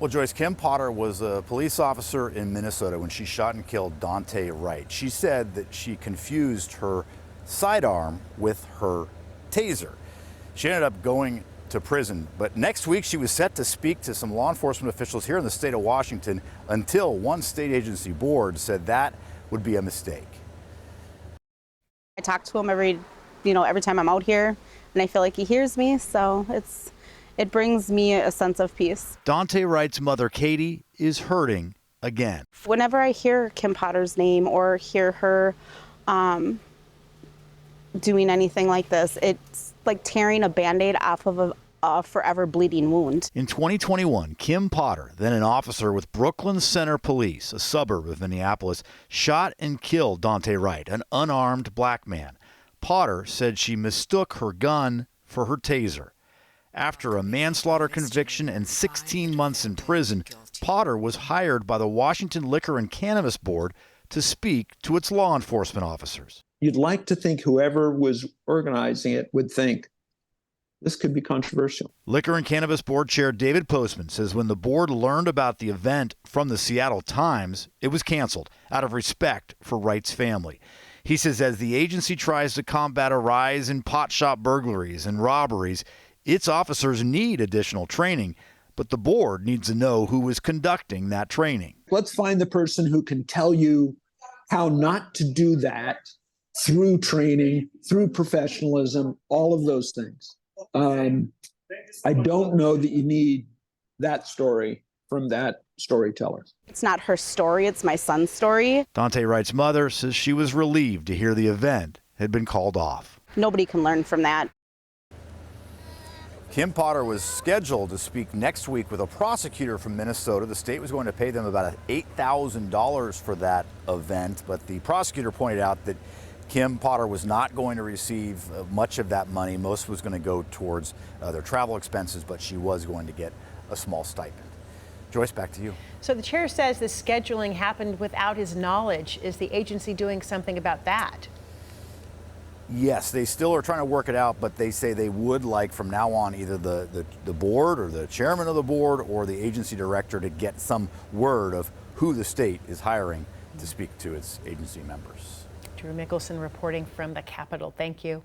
Well, Joyce, Kim Potter was a police officer in Minnesota when she shot and killed Daunte Wright. She said that she confused her sidearm with her taser. She ended up going to prison, but next week she was set to speak to some law enforcement officials here in the state of Washington until one state agency board said that would be a mistake. I talk to him every time I'm out here, and I feel like he hears me, so it brings me a sense of peace. Daunte Wright's mother, Katie, is hurting again. Whenever I hear Kim Potter's name or hear her doing anything like this, it's like tearing a Band-Aid off of a forever bleeding wound. In 2021, Kim Potter, then an officer with Brooklyn Center Police, a suburb of Minneapolis, shot and killed Daunte Wright, an unarmed black man. Potter said she mistook her gun for her taser. After a manslaughter conviction and 16 months in prison, Potter was hired by the Washington Liquor and Cannabis Board to speak to its law enforcement officers. You'd like to think whoever was organizing it would think this could be controversial. Liquor and Cannabis Board Chair David Postman says when the board learned about the event from the Seattle Times, it was canceled out of respect for Wright's family. He says as the agency tries to combat a rise in pot shop burglaries and robberies, its officers need additional training, but the board needs to know who is conducting that training. Let's find the person who can tell you how not to do that through training, through professionalism, all of those things. I don't know that you need that story from that storyteller. It's not her story, it's my son's story. Daunte Wright's mother says she was relieved to hear the event had been called off. Nobody can learn from that. Kim Potter was scheduled to speak next week with a prosecutor from Minnesota. The state was going to pay them about $8,000 for that event, but the prosecutor pointed out that Kim Potter was not going to receive much of that money. Most was going to go towards their travel expenses, but she was going to get a small stipend. Joyce, back to you. So the chair says the scheduling happened without his knowledge. Is the agency doing something about that? Yes, they still are trying to work it out, but they say they would like from now on either the board or the chairman of the board or the agency director to get some word of who the state is hiring to speak to its agency members. Drew Mickelson reporting from the Capitol. Thank you.